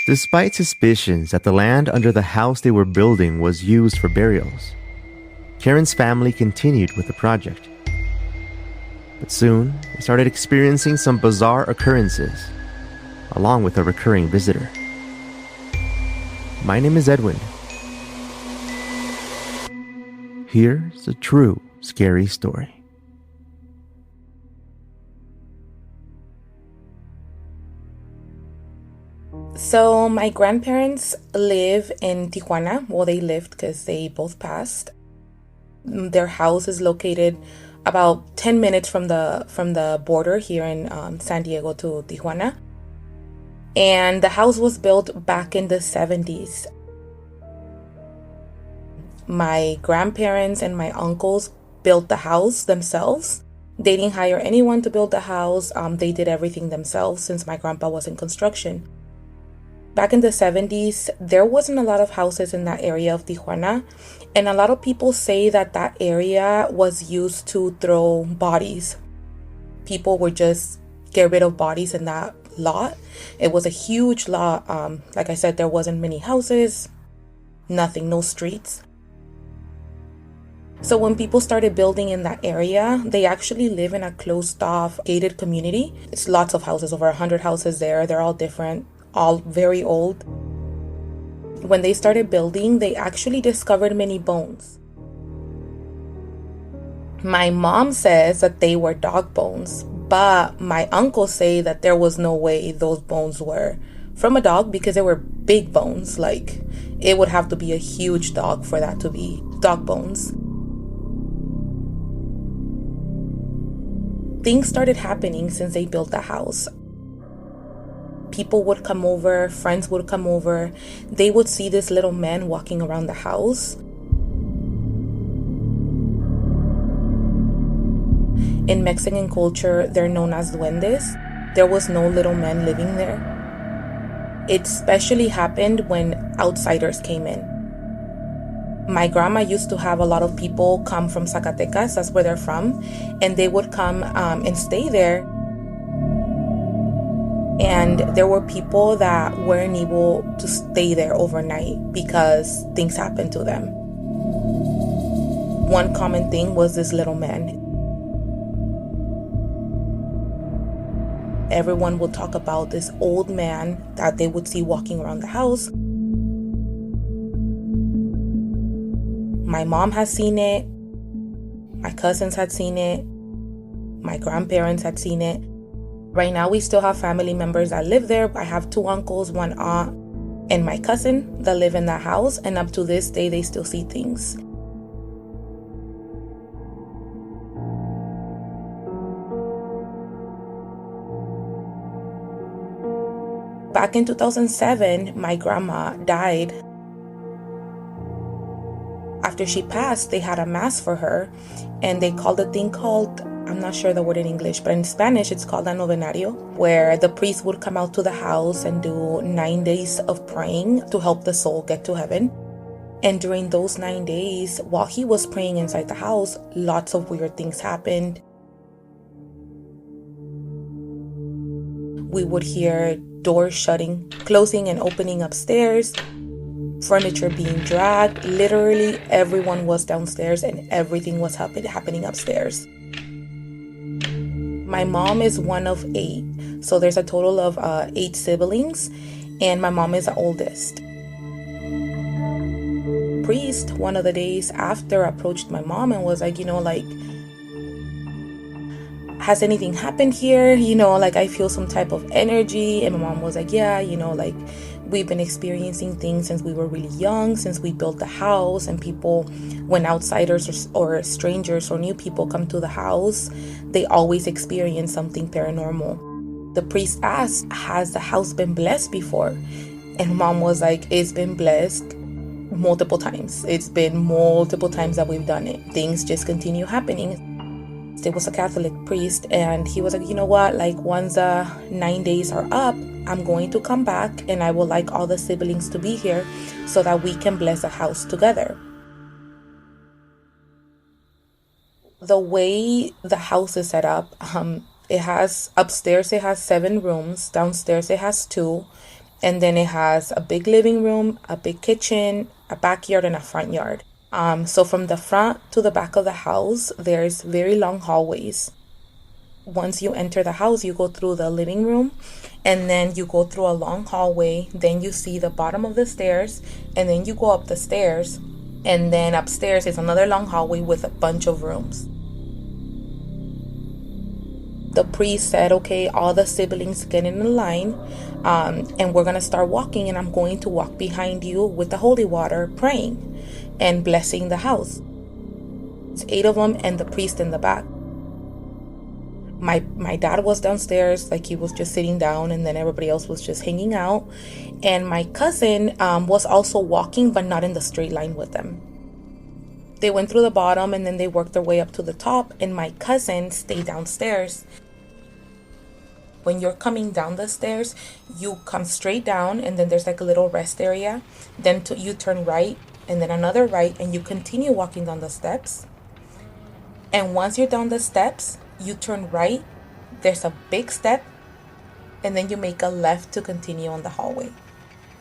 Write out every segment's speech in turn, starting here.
Despite suspicions that the land under the house they were building was used for burials, Karen's family continued with the project. But soon, they started experiencing some bizarre occurrences, along with a recurring visitor. My name is Edwin. Here's a true scary story. So my grandparents live in Tijuana. Well, they lived because they both passed. Their house is located about 10 minutes from the border here in San Diego to Tijuana. And the house was built back in the 70s. My grandparents and my uncles built the house themselves. They didn't hire anyone to build the house. They did everything themselves since my grandpa was in construction. Back in the 70s, there wasn't a lot of houses in that area of Tijuana, and a lot of people say that that area was used to throw bodies. People would just get rid of bodies in that lot. It was a huge lot. Like I said, there wasn't many houses, nothing, no streets. So when people started building in that area, they actually live in a closed-off, gated community. It's lots of houses, over 100 houses there. They're all different, all very old. When they started building, they actually discovered many bones. My mom says that they were dog bones, but my uncles say that there was no way those bones were from a dog because they were big bones. Like, it would have to be a huge dog for that to be dog bones. Things started happening since they built the house. People would come over, friends would come over. They would see this little man walking around the house. In Mexican culture, they're known as duendes. There was no little man living there. It especially happened when outsiders came in. My grandma used to have a lot of people come from Zacatecas, that's where they're from, and they would come and stay there. And there were people that weren't able to stay there overnight because things happened to them. One common thing was this little man. Everyone would talk about this old man that they would see walking around the house. My mom has seen it. My cousins had seen it. My grandparents had seen it. Right now, we still have family members that live there. I have 2 uncles, 1 aunt, and my cousin that live in that house. And up to this day, they still see things. Back in 2007, my grandma died. After she passed, they had a mass for her, and they called a thing called, I'm not sure the word in English, but in Spanish it's called a Novenario, where the priest would come out to the house and do 9 days of praying to help the soul get to heaven. And during those 9 days, while he was praying inside the house, lots of weird things happened. We would hear doors shutting, closing and opening upstairs, furniture being dragged. Literally everyone was downstairs and everything was happening upstairs. My mom is one of 8, so there's a total of 8 siblings, and my mom is the oldest. Priest, one of the days after, approached my mom and was like, has anything happened here? I feel some type of energy. And my mom was like, yeah, we've been experiencing things since we were really young, since we built the house. And people, when outsiders or strangers or new people come to the house, they always experience something paranormal. The priest asked, has the house been blessed before? And mom was like, it's been blessed multiple times. It's been multiple times that we've done it. Things just continue happening. It was a Catholic priest, and he was like, you know what, once the 9 days are up, I'm going to come back, and I would like all the siblings to be here so that we can bless the house together. The way the house is set up, upstairs it has 7 rooms, downstairs it has 2, And then it has a big living room, a big kitchen, a backyard, and a front yard. So from the front to the back of the house, there's very long hallways. Once you enter the house, you go through the living room, and then you go through a long hallway. Then you see the bottom of the stairs, and then you go up the stairs, and then upstairs is another long hallway with a bunch of rooms. The priest said, okay, all the siblings get in a line, and we're going to start walking, and I'm going to walk behind you with the holy water, praying and blessing the house. It's 8 of them and the priest in the back. My dad was downstairs, like he was just sitting down, and then everybody else was just hanging out. And my cousin was also walking, but not in the straight line with them. They went through the bottom, and then they worked their way up to the top, and my cousin stayed downstairs. When you're coming down the stairs, you come straight down, and then there's like a little rest area. Then you turn right, and then another right, and you continue walking down the steps. And once you're down the steps, you turn right, there's a big step, and then you make a left to continue on the hallway.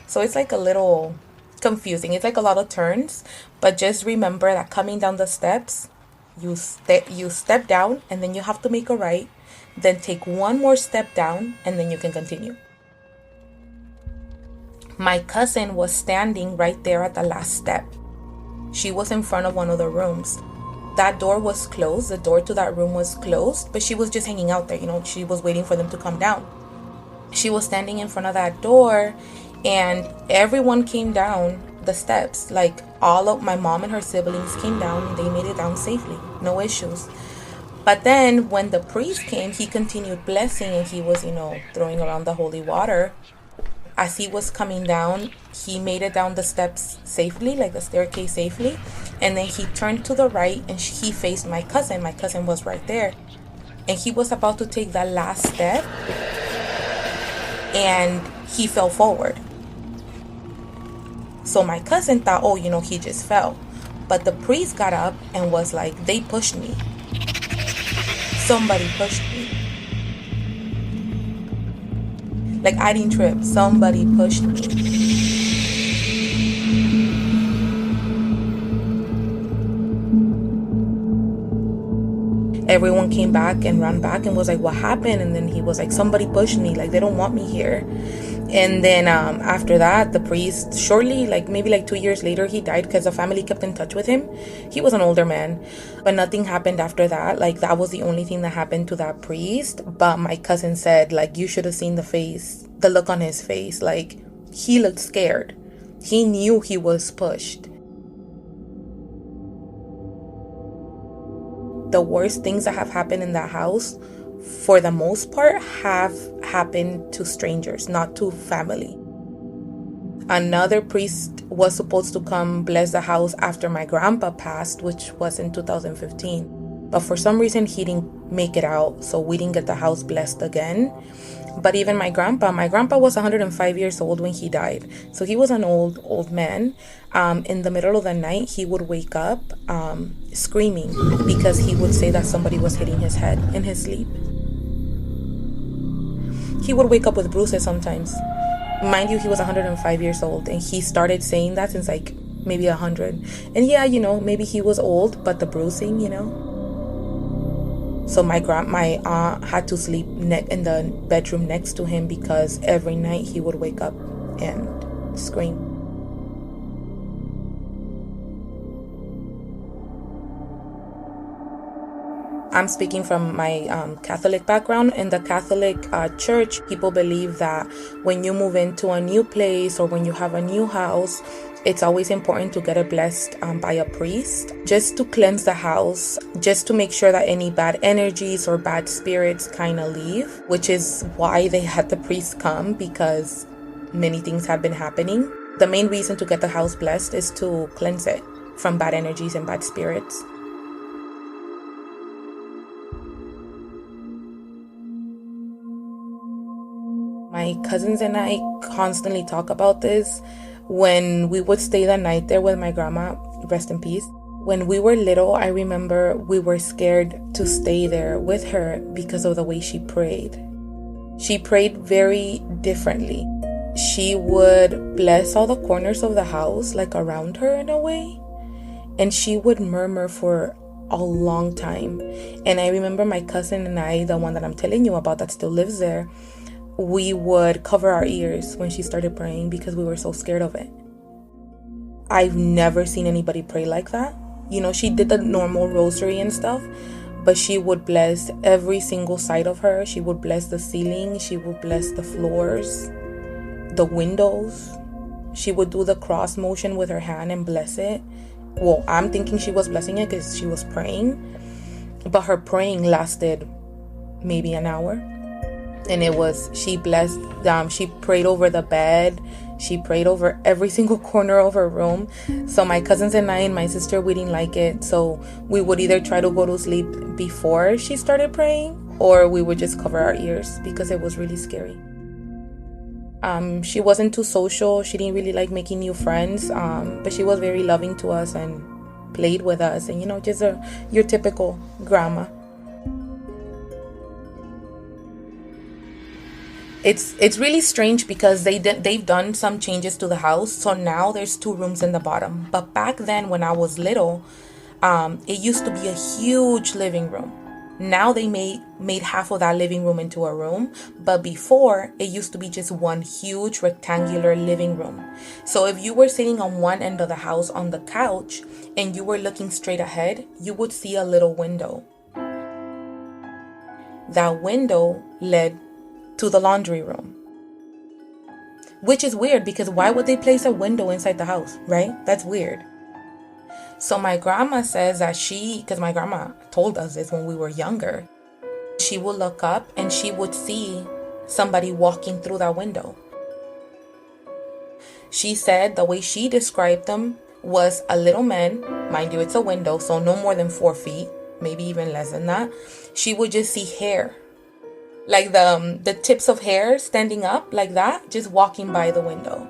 So it's like a little confusing. It's like a lot of turns, but just remember that coming down the steps, you step down, and then you have to make a right, then take one more step down, and then you can continue. My cousin was standing right there at the last step. She was in front of one of the rooms. That door was closed. The door to that room was closed, but she was just hanging out there. She was waiting for them to come down. She was standing in front of that door, and everyone came down the steps. Like all of my mom and her siblings came down, and they made it down safely. No issues. But then when the priest came, he continued blessing, and he was, throwing around the holy water. As he was coming down, he made it down the steps safely, like the staircase safely. And then he turned to the right, and he faced my cousin. My cousin was right there. And he was about to take that last step, and he fell forward. So my cousin thought, he just fell. But the priest got up and was like, they pushed me. Somebody pushed me. Like, I didn't trip. Somebody pushed me. Everyone came back and ran back and was like, what happened? And then he was like, somebody pushed me. Like, they don't want me here. And then after that, the priest, shortly, maybe 2 years later, he died because the family kept in touch with him. He was an older man, but nothing happened after that. That was the only thing that happened to that priest. But my cousin said, you should have seen the look on his face. He looked scared. He knew he was pushed. The worst things that have happened in that house, for the most part, have happened to strangers, not to family. Another priest was supposed to come bless the house after my grandpa passed, which was in 2015. But for some reason, he didn't make it out, so we didn't get the house blessed again. But even my grandpa was 105 years old when he died. So he was an old man. In the middle of the night, he would wake up screaming because he would say that somebody was hitting his head in his sleep. He would wake up with bruises sometimes. Mind you, he was 105 years old, and he started saying that since maybe 100. And yeah, maybe he was old, but the bruising, So my aunt had to sleep in the bedroom next to him because every night he would wake up and scream. I'm speaking from my Catholic background. In the Catholic church, people believe that when you move into a new place or when you have a new house, it's always important to get it blessed by a priest, just to cleanse the house, just to make sure that any bad energies or bad spirits kind of leave, which is why they had the priest come, because many things have been happening. The main reason to get the house blessed is to cleanse it from bad energies and bad spirits. My cousins and I constantly talk about this. When we would stay the night there with my grandma, rest in peace. When we were little, I remember we were scared to stay there with her because of the way she prayed. She prayed very differently. she would bless all the corners of the house, like around her in a way. And she would murmur for a long time. And I remember my cousin and I, the one that I'm telling you about that still lives there, we would cover our ears when she started praying because we were so scared of it. I've never seen anybody pray like that. You know, she did the normal rosary and stuff, but she would bless every single side of her. She would bless the ceiling. She would bless the floors, the windows. She would do the cross motion with her hand and bless it. Well, I'm thinking she was blessing it because she was praying, but her praying lasted maybe an hour. And it was, she blessed them. She prayed over the bed. She prayed over every single corner of her room. So my cousins and I and my sister, we didn't like it. So we would either try to go to sleep before she started praying, or we would just cover our ears because it was really scary. She wasn't too social. She didn't really like making new friends. But she was very loving to us and played with us. And, you know, just your typical grandma. It's really strange because they've done some changes to the house. So now there's 2 rooms in the bottom. But back then when I was little, it used to be a huge living room. Now they made half of that living room into a room. But before, it used to be just one huge rectangular living room. So if you were sitting on one end of the house on the couch and you were looking straight ahead, you would see a little window. That window led to the laundry room, which is weird because why would they place a window inside the house, right? That's weird. So my grandma says that because my grandma told us this when we were younger, she would look up and she would see somebody walking through that window. She said the way she described them was a little man, mind you, it's a window, so no more than 4 feet, maybe even less than that. She would just see hair, like the tips of hair standing up like that, just walking by the window.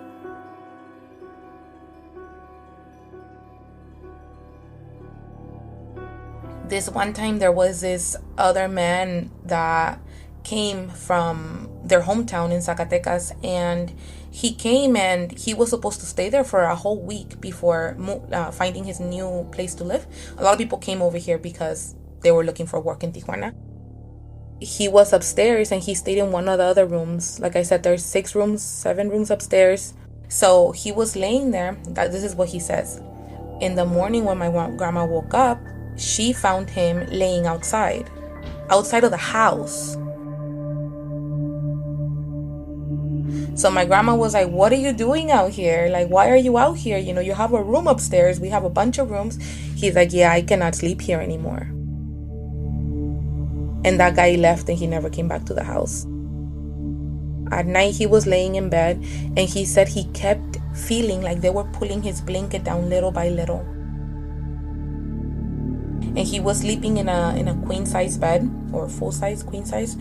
This one time there was this other man that came from their hometown in Zacatecas, and he came and he was supposed to stay there for a whole week before finding his new place to live. A lot of people came over here because they were looking for work in Tijuana. He was upstairs and he stayed in one of the other rooms. Like I said, there's 7 rooms upstairs. So he was laying there. This is what he says. In the morning when my grandma woke up, she found him laying outside of the house. So my grandma was like, what are you doing out here? Like, why are you out here? You know, you have a room upstairs. We have a bunch of rooms. He's like, yeah, I cannot sleep here anymore. And that guy left and he never came back to the house. At night, he was laying in bed and he said he kept feeling like they were pulling his blanket down little by little. And he was sleeping in a queen size bed, or full size queen size.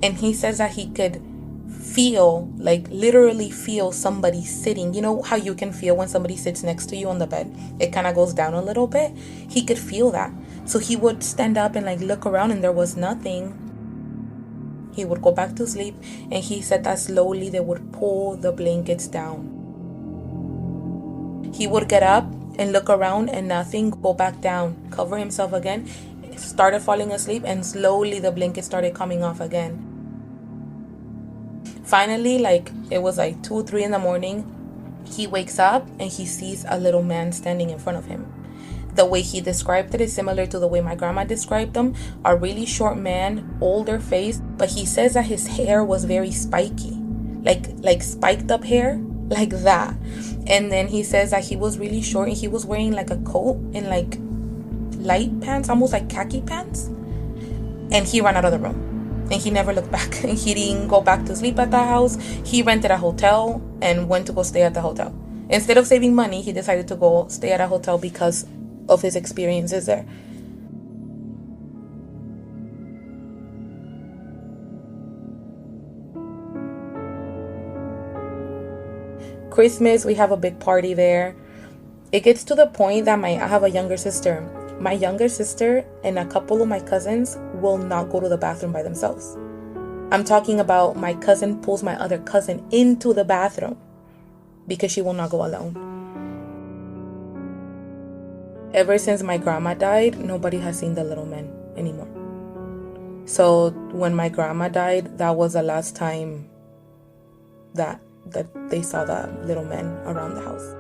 And he says that he could feel, like literally feel somebody sitting. You know how you can feel when somebody sits next to you on the bed? It kind of goes down a little bit. He could feel that. So he would stand up and like look around and there was nothing. He would go back to sleep, and he said that slowly they would pull the blankets down. He would get up and look around and nothing, go back down, cover himself again, started falling asleep, and slowly the blanket started coming off again. Finally, like it was like 2 or 3 in the morning, he wakes up and he sees a little man standing in front of him. The way he described it is similar to the way my grandma described him. A really short man, older face, but he says that his hair was very spiky, like spiked up hair, like that. And then he says that he was really short and he was wearing like a coat and like light pants, almost like khaki pants. And he ran out of the room and he never looked back. And he didn't go back to sleep at the house. He rented a hotel and went to go stay at the hotel. Instead of saving money, he decided to go stay at a hotel because of his experiences there. Christmas, we have a big party there. It gets to the point that I have a younger sister. My younger sister and a couple of my cousins will not go to the bathroom by themselves. I'm talking about my cousin pulls my other cousin into the bathroom because she will not go alone. Ever since my grandma died, nobody has seen the little men anymore. So when my grandma died, that was the last time that they saw the little men around the house.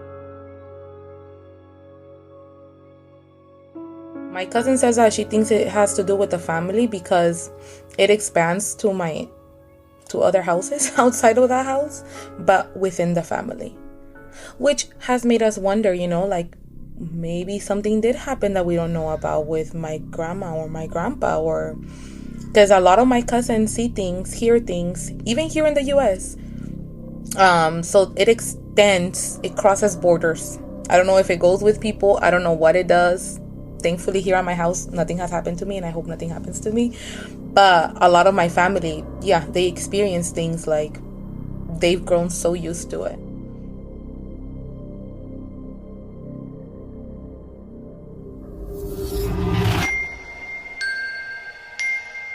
My cousin says that she thinks it has to do with the family because it expands to other houses outside of that house, but within the family. Which has made us wonder, like maybe something did happen that we don't know about with my grandma or my grandpa, or because a lot of my cousins see things, hear things, even here in the US. So it extends, it crosses borders. I don't know if it goes with people. I don't know what it does. Thankfully, here at my house, nothing has happened to me, and I hope nothing happens to me. But a lot of my family, they experience things like they've grown so used to it.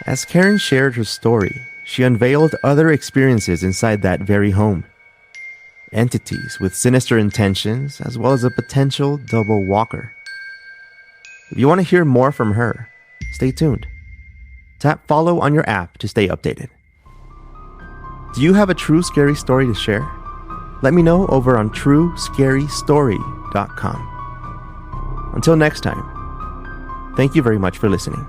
As Karen shared her story, she unveiled other experiences inside that very home. Entities with sinister intentions, as well as a potential double walker. If you want to hear more from her, stay tuned. Tap follow on your app to stay updated. Do you have a true scary story to share? Let me know over on truescarystory.com. Until next time, thank you very much for listening.